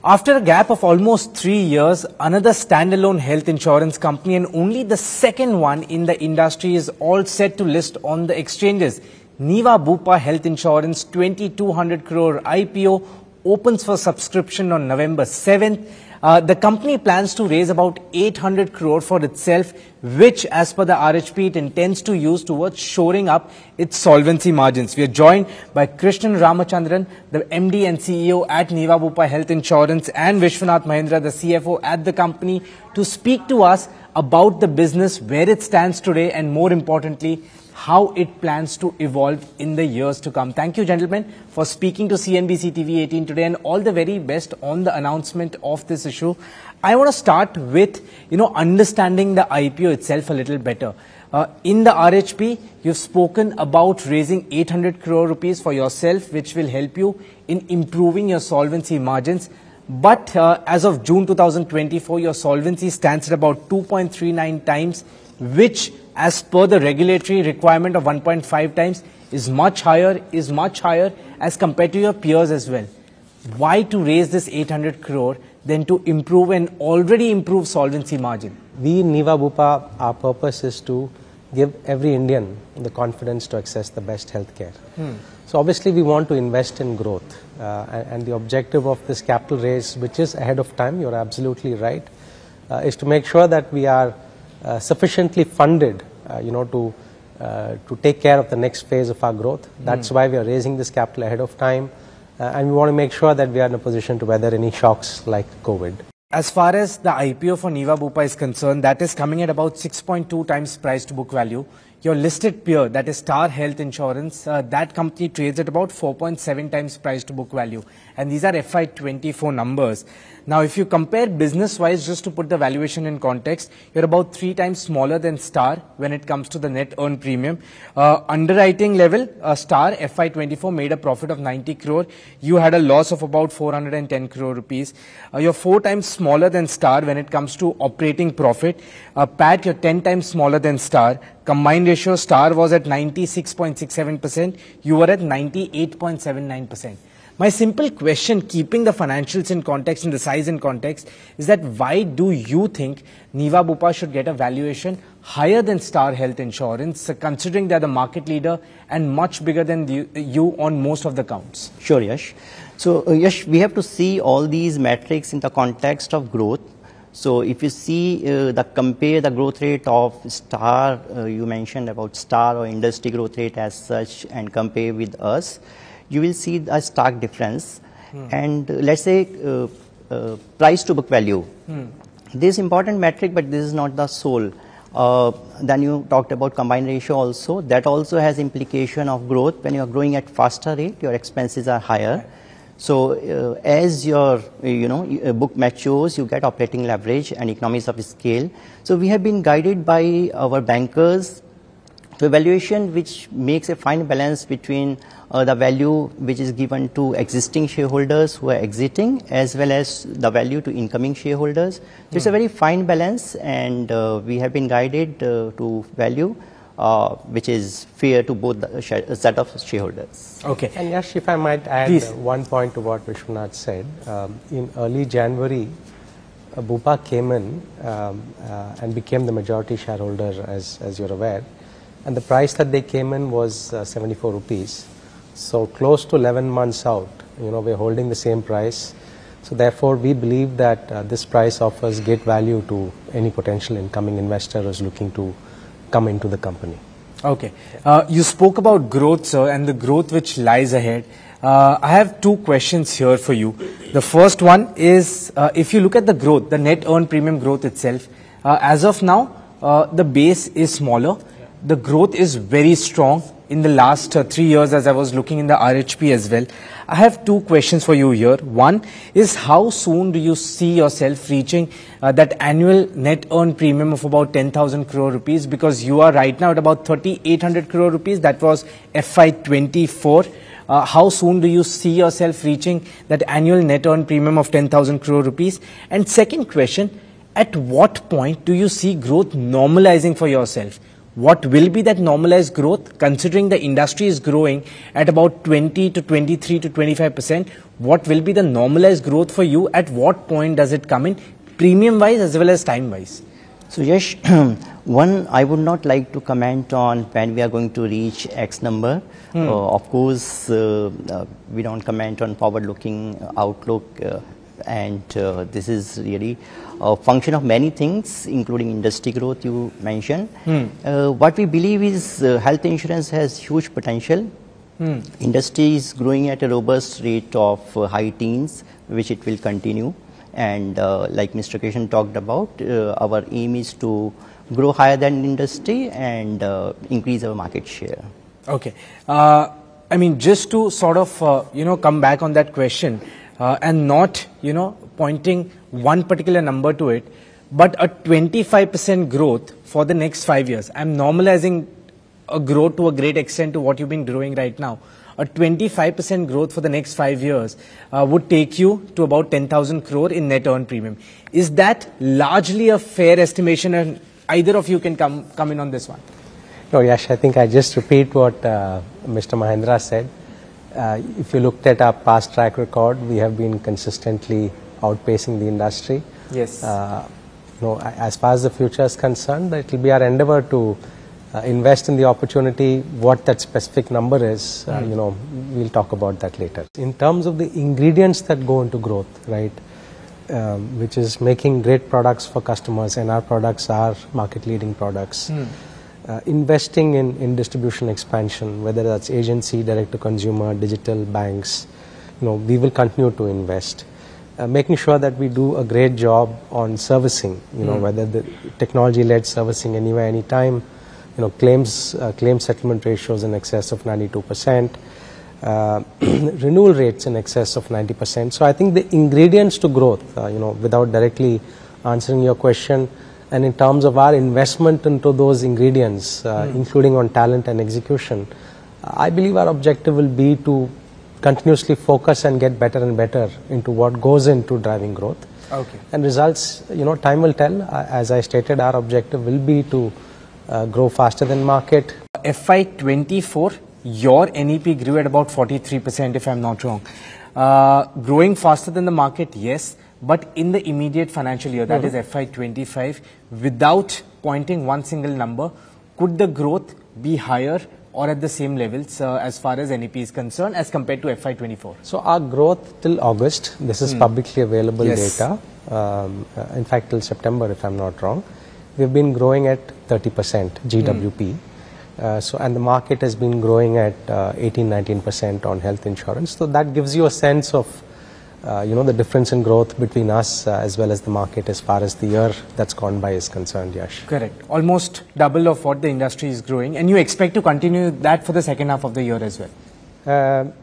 After a gap of almost 3 years, another standalone health insurance company and only the second one in the industry is all set to list on the exchanges. Niva Bupa Health Insurance 2200 crore IPO opens for subscription on November 7th. The company plans to raise about 800 crore for itself, which as per the RHP it intends to use towards shoring up its solvency margins. We are joined by Krishnan Ramachandran, the MD and CEO at Niva Bupa Health Insurance, and Vishwanath Mahendra, the CFO at the company, to speak to us about the business, where it stands today, and more importantly, how it plans to evolve in the years to come. Thank you, gentlemen, for speaking to CNBC-TV18 today, and all the very best on the announcement of this issue. I want to start with, understanding the IPO itself a little better. In the RHP, you've spoken about raising 800 crore rupees for yourself, which will help you in improving your solvency margins. But as of June 2024, your solvency stands at about 2.39 times, which as per the regulatory requirement of 1.5 times is much higher as compared to your peers as well. Why to raise this 800 crore than to improve an already improved solvency margin? We in Niva Bupa, our purpose is to give every Indian the confidence to access the best healthcare. So obviously we want to invest in growth and the objective of this capital raise, which is ahead of time, you're absolutely right, is to make sure that we are sufficiently funded to take care of the next phase of our growth. That's why we are raising this capital ahead of time, and we want to make sure that we are in a position to weather any shocks like COVID. As far as the IPO for Niva Bupa is concerned, that is coming at about 6.2 times price to book value. Your listed peer, that is Star Health Insurance, that company trades at about 4.7 times price to book value. And these are FY24 numbers. Now, if you compare business-wise, just to put the valuation in context, you're about 3 times smaller than Star when it comes to the net earned premium. Underwriting level, Star FY24 made a profit of 90 crore. You had a loss of about 410 crore rupees. You're 4 times smaller than Star when it comes to operating profit. PAT, you're 10 times smaller than Star. Combined ratio, Star was at 96.67%. You were at 98.79%. My simple question, keeping the financials in context and the size in context, is that why do you think Niva Bupa should get a valuation higher than Star Health Insurance, considering they're the market leader and much bigger than you on most of the counts? Sure, Yash. So, Yash, we have to see all these metrics in the context of growth. So, if you see compare the growth rate of Star, you mentioned about Star or industry growth rate as such, and compare with us, you will see a stark difference. And let's say price to book value. This is important metric, but this is not the sole. Then you talked about combined ratio also. That also has implication of growth. When you are growing at faster rate, your expenses are higher. So as your book matures, you get operating leverage and economies of scale. So we have been guided by our bankers to a valuation which makes a fine balance between the value which is given to existing shareholders who are exiting, as well as the value to incoming shareholders. So it's a very fine balance, and we have been guided to value which is fair to both the set of shareholders. Okay. And Yash, if I might add one point to what Vishwanath said, in early January, Bupa came in and became the majority shareholder, as you're aware. And the price that they came in was 74 rupees. So close to 11 months out, we're holding the same price. So therefore, we believe that this price offers great value to any potential incoming investor who is looking to come into the company. Okay. You spoke about growth, sir, and the growth which lies ahead. I have 2 questions here for you. The first one is, if you look at the growth, the net earned premium growth itself, as of now, the base is smaller. The growth is very strong in the last 3 years, as I was looking in the RHP as well. I have 2 questions for you here. One is, how soon do you see yourself reaching that annual net earned premium of about 10,000 crore rupees? Because you are right now at about 3,800 crore rupees. That was FY24. How soon do you see yourself reaching that annual net earned premium of 10,000 crore rupees? And second question, at what point do you see growth normalizing for yourself? what will be that normalized growth, considering the industry is growing at about 20 to 23 to 25%? What will be the normalized growth for you? At what point does it come in, premium wise as well as time wise? So Yash, one, I would not like to comment on when we are going to reach X number. Of course, we don't comment on forward-looking outlook, and this is really a function of many things, including industry growth you mentioned. What we believe is health insurance has huge potential. Industry is growing at a robust rate of high teens, which it will continue. And like Mr. Krishnan talked about, our aim is to grow higher than industry and increase our market share. Okay. I mean, just to sort of, come back on that question and not, pointing one particular number to it, but a 25% growth for the next 5 years. I'm normalizing a growth to a great extent to what you've been doing right now. A 25% growth for the next 5 years would take you to about 10,000 crore in net earned premium. Is that largely a fair estimation, and either of you can come in on this one? No, Yash, I think I just repeat what Mr. Mahendra said. If you looked at our past track record, we have been consistently outpacing the industry. Yes. As far as the future is concerned, it will be our endeavor to invest in the opportunity. What that specific number is, we'll talk about that later. In terms of the ingredients that go into growth, right, which is making great products for customers, and our products are market leading products. Investing in distribution expansion, whether that's agency, direct to consumer, digital, banks, we will continue to invest. Making sure that we do a great job on servicing, whether the technology led servicing anywhere, anytime. Claim settlement ratios in excess of 92%, renewal rates in excess of 90%. So I think the ingredients to growth, without directly answering your question, and in terms of our investment into those ingredients, including on talent and execution, I believe our objective will be to continuously focus and get better and better into what goes into driving growth. Okay. And results, time will tell. As I stated, our objective will be to grow faster than market. FY24, your NEP grew at about 43%, if I'm not wrong. Growing faster than the market, yes, but in the immediate financial year, that is FY25, without pointing one single number, could the growth be higher or at the same levels as far as NEP is concerned as compared to FY24? So our growth till August, this is publicly available data, in fact till September, if I'm not wrong. We've been growing at 30% GWP. And the market has been growing at 18-19% on health insurance. So that gives you a sense of, the difference in growth between us as well as the market as far as the year that's gone by is concerned, Yash. Correct. Almost double of what the industry is growing. And you expect to continue that for the second half of the year as well?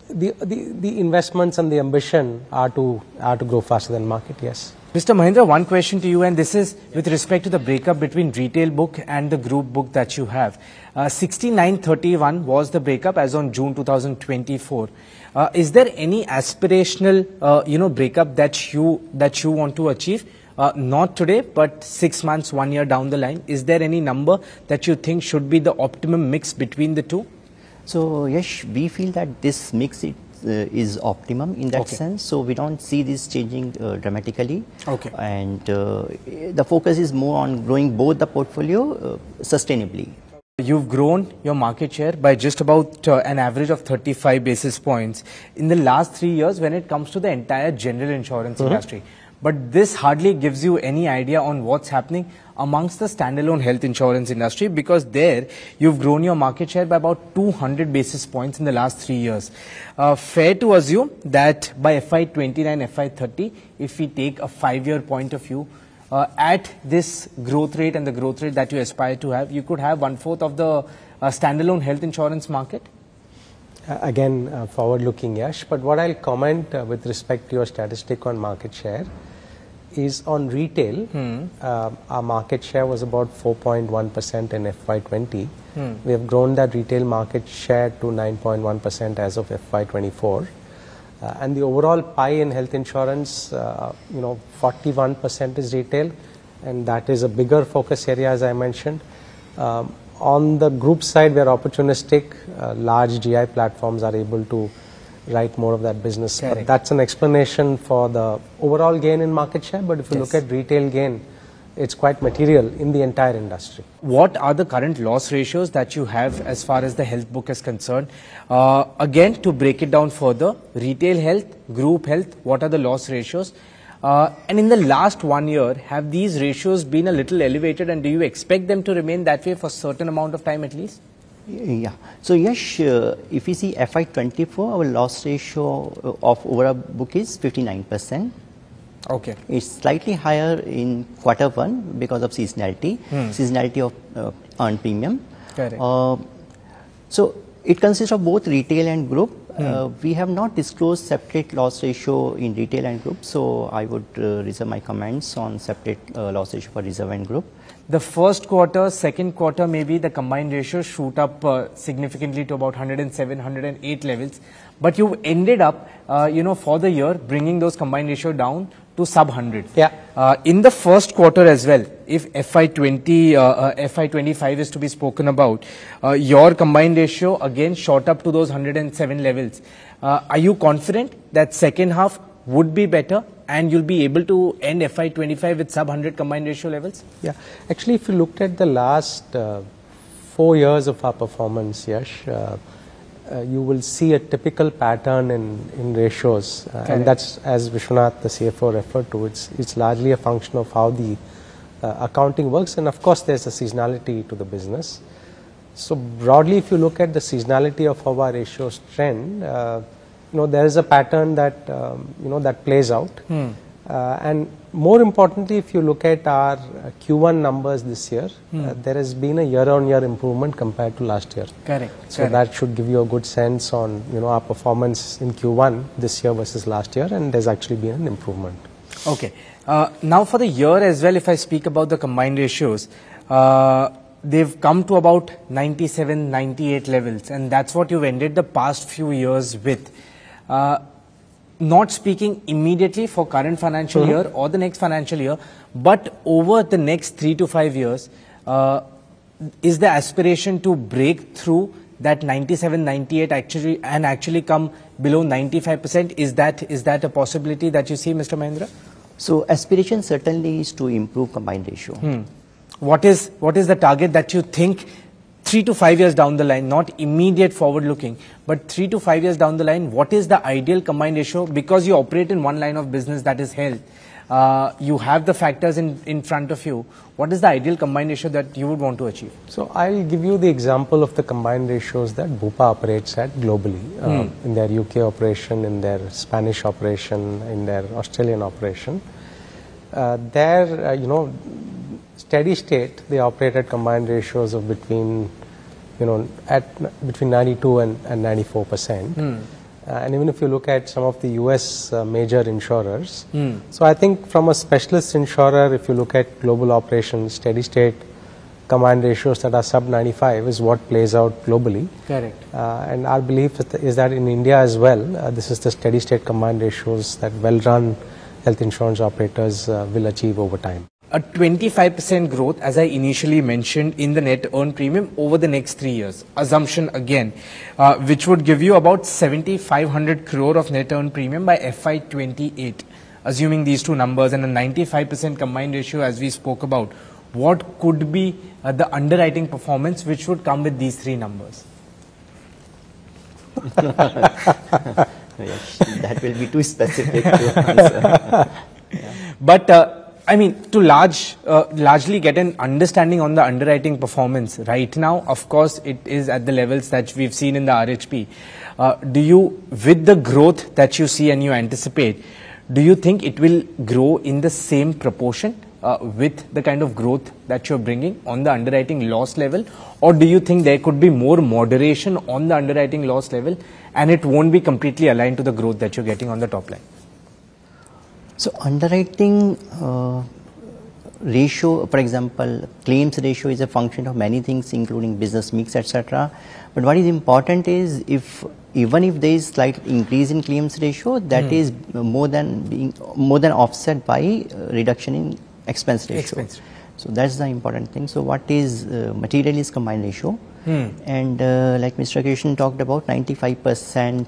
The investments and the ambition are to grow faster than market, yes. Mr. Mahendra, one question to you, and this is with respect to the breakup between retail book and the group book that you have. 69-31 was the breakup as on June 2024. Is there any aspirational, breakup that you want to achieve? Not today, but 6 months, 1 year down the line. Is there any number that you think should be the optimum mix between the two? So, yes, we feel that this mix is optimum in that sense. So, we don't see this changing dramatically. Okay. And the focus is more on growing both the portfolio sustainably. You've grown your market share by just about an average of 35 basis points in the last 3 years when it comes to the entire general insurance industry. But this hardly gives you any idea on what's happening amongst the standalone health insurance industry, because there you've grown your market share by about 200 basis points in the last 3 years. Fair to assume that by FY29, FY30, if we take a 5-year point of view, at this growth rate and the growth rate that you aspire to have, you could have 1/4 of the standalone health insurance market? Again, forward-looking, Yash. But what I'll comment with respect to your statistic on market share is on retail, our market share was about 4.1% in FY20. We have grown that retail market share to 9.1% as of FY24. And the overall pie in health insurance, 41% is retail, and that is a bigger focus area, as I mentioned. On the group side, we're opportunistic. Large GI platforms are able to write more of that business. Correct. But that's an explanation for the overall gain in market share. But if you look at retail gain, it's quite material in the entire industry. What are the current loss ratios that you have as far as the health book is concerned? Again, to break it down further, retail health, group health, what are the loss ratios? And in the last 1 year, have these ratios been a little elevated, and do you expect them to remain that way for a certain amount of time at least? Yeah. So Yash, if we see FY24, our loss ratio of overall book is 59%. Okay. It's slightly higher in Q1 because of seasonality, seasonality of earned premium. Correct. So it consists of both retail and group. We have not disclosed separate loss ratio in retail and group, so I would reserve my comments on separate loss ratio for reserve and group. The first quarter, second quarter, maybe the combined ratio shoot up significantly to about 107, 108 levels. But you ended up, for the year, bringing those combined ratio down to sub 100. Yeah. In the first quarter as well, if FY25 is to be spoken about, your combined ratio again shot up to those 107 levels. Are you confident that second half would be better and you'll be able to end FY25 with sub 100 combined ratio levels? Yeah. Actually, if you looked at the last 4 years of our performance, Yash, you will see a typical pattern in ratios, and that's, as Vishwanath, the CFO, referred to. It's largely a function of how the accounting works, and of course there's a seasonality to the business. So broadly, if you look at the seasonality of how our ratios trend, there is a pattern that that plays out, and more importantly, if you look at our Q1 numbers this year, there has been a year-on-year improvement compared to last year. Correct. So that should give you a good sense on our performance in Q1 this year versus last year, and there's actually been an improvement. Okay. Now for the year as well, if I speak about the combined ratios, they've come to about 97, 98 levels, and that's what you've ended the past few years with. Not speaking immediately for current financial year or the next financial year, but over the next 3 to 5 years, is the aspiration to break through that 97, 98 actually come below 95%? Is that a possibility that you see, Mr. Mahendra? So aspiration certainly is to improve combined ratio. What is the target that you think 3 to 5 years down the line, not immediate forward looking, but 3 to 5 years down the line, what is the ideal combined ratio? Because you operate in one line of business, that is health. You have the factors in front of you. What is the ideal combined ratio that you would want to achieve? So I'll give you the example of the combined ratios that Bupa operates at globally, in their UK operation, in their Spanish operation, in their Australian operation. Steady state, they operate at combined ratios of between 92 and 94%. And even if you look at some of the US major insurers, so I think from a specialist insurer, if you look at global operations, steady state combined ratios that are sub 95 is what plays out globally. Correct. And our belief is that in India as well, this is the steady state combined ratios that well-run health insurance operators will achieve over time. A 25% growth, as I initially mentioned, in the net earned premium over the next 3 years. Assumption again, which would give you about 7,500 crore of net earned premium by FY28. Assuming these two numbers and a 95% combined ratio as we spoke about, what could be the underwriting performance which would come with these three numbers? Yes, that will be too specific to answer. But I mean, to largely get an understanding on the underwriting performance right now, of course, it is at the levels that we've seen in the RHP. Do you, with the growth that you see and you anticipate, do you think it will grow in the same proportion with the kind of growth that you're bringing on the underwriting loss level? Or do you think there could be more moderation on the underwriting loss level and it won't be completely aligned to the growth that you're getting on the top line? So underwriting ratio, for example, claims ratio is a function of many things, including business mix, etc. But what is important is even if there is slight increase in claims ratio, that is more than offset by reduction in expense ratio. So that's the important thing. So what is material is combined ratio. And like Mr. Krishnan talked about, 95%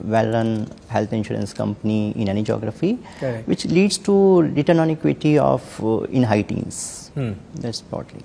well-run health insurance company in any geography, correct, which leads to return on equity of in high teens. That's broadly.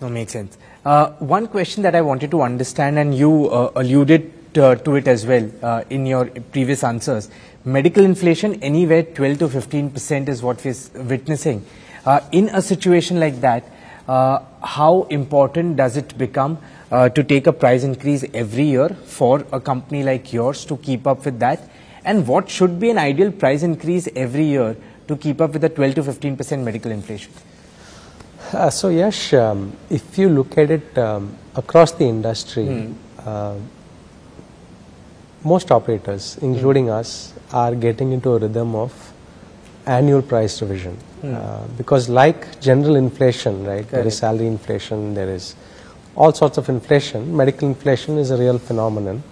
No, makes sense. One question that I wanted to understand, and you alluded to it as well in your previous answers. Medical inflation anywhere 12 to 15% is what we're witnessing. In a situation like that, how important does it become to take a price increase every year for a company like yours to keep up with that? And what should be an ideal price increase every year to keep up with the 12 to 15% medical inflation? So Yash, if you look at it across the industry, most operators, including us, are getting into a rhythm of annual price revision. Because like general inflation, right, there is salary inflation, there is all sorts of inflation. Medical inflation is a real phenomenon.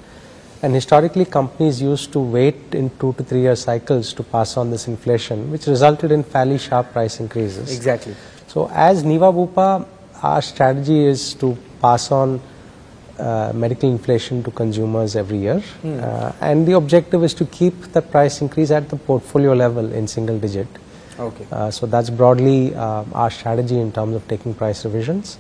And historically, companies used to wait in 2 to 3 year cycles to pass on this inflation, which resulted in fairly sharp price increases. Exactly. So as Niva Bupa, our strategy is to pass on medical inflation to consumers every year. And the objective is to keep the price increase at the portfolio level in single digit. Okay. So that's broadly our strategy in terms of taking price revisions.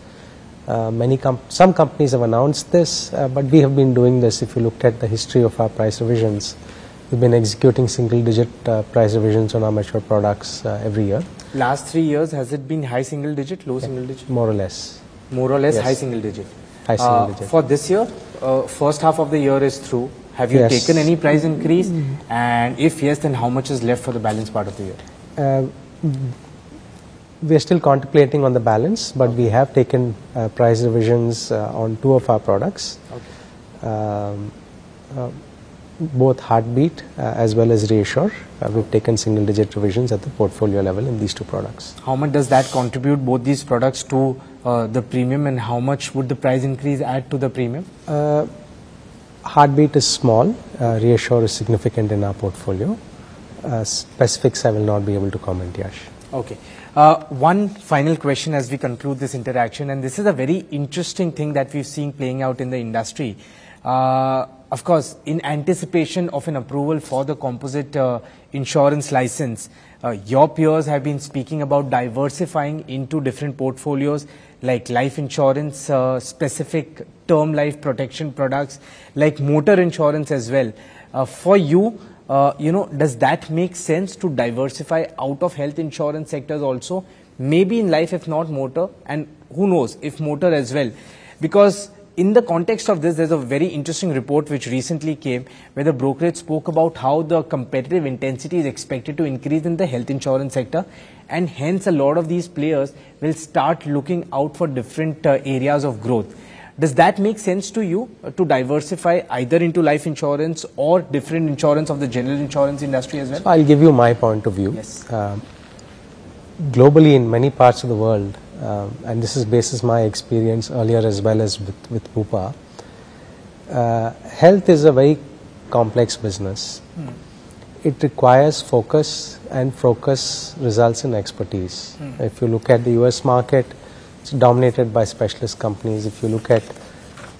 Some companies have announced this, but we have been doing this. If you looked at the history of our price revisions, we've been executing single digit price revisions on our mature products every year. Last 3 years, has it been high single digit, low single digit? More or less. More or less, yes, high single digit. High single digit. For this year, first half of the year is through. Have you yes, taken any price increase? And if yes, then how much is left for the balance part of the year? We are still contemplating on the balance, but we have taken price revisions on 2 of our products. Both Heartbeat as well as Reassure. We've taken single digit revisions at the portfolio level in these 2 products. How much does that contribute, both these products, to the premium, and how much would the price increase add to the premium? Heartbeat is small, Reassure is significant in our portfolio. Specifics I will not be able to comment, Yash. Okay. One final question as we conclude this interaction, and this is a very interesting thing that we've seen playing out in the industry. Of course, in anticipation of an approval for the composite insurance license, your peers have been speaking about diversifying into different portfolios like life insurance, specific term life protection products, like motor insurance as well. For you, does that make sense to diversify out of health insurance sectors also? Maybe in life, if not motor, and who knows, if motor as well. Because in the context of this, there's a very interesting report which recently came where the brokerage spoke about how the competitive intensity is expected to increase in the health insurance sector, and hence a lot of these players will start looking out for different areas of growth. Does that make sense to you to diversify either into life insurance or different insurance of the general insurance industry as well? So I'll give you my point of view. Yes. Globally, in many parts of the world, and this is basis my experience earlier as well as with Bupa, health is a very complex business. It requires focus, and focus results in expertise. If you look at the US market, it's dominated by specialist companies. If you look at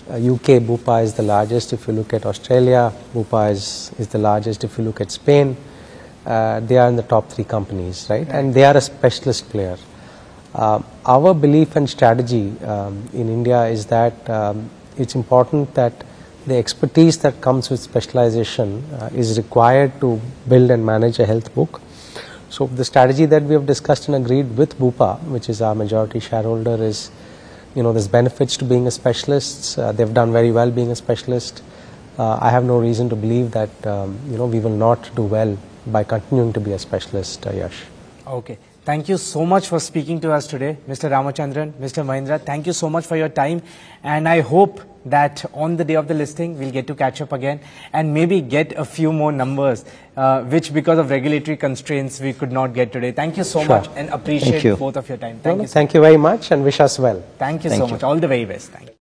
UK, Bupa is the largest. If you look at Australia, Bupa is the largest. If you look at Spain, they are in the top 3 companies, right? And they are a specialist player. Our belief and strategy in India is that it's important that the expertise that comes with specialization is required to build and manage a health book. So the strategy that we have discussed and agreed with Bupa, which is our majority shareholder, is, there's benefits to being a specialist. They've done very well being a specialist. I have no reason to believe that, we will not do well by continuing to be a specialist, Yash. Okay. Thank you so much for speaking to us today, Mr. Ramachandran, Mr. Mahendra. Thank you so much for your time, and I hope that on the day of the listing, we'll get to catch up again and maybe get a few more numbers, which because of regulatory constraints, we could not get today. Thank you so much, and appreciate both of your time. Thank you very much, and wish us well. Thank you so much. All the very best. Thank you.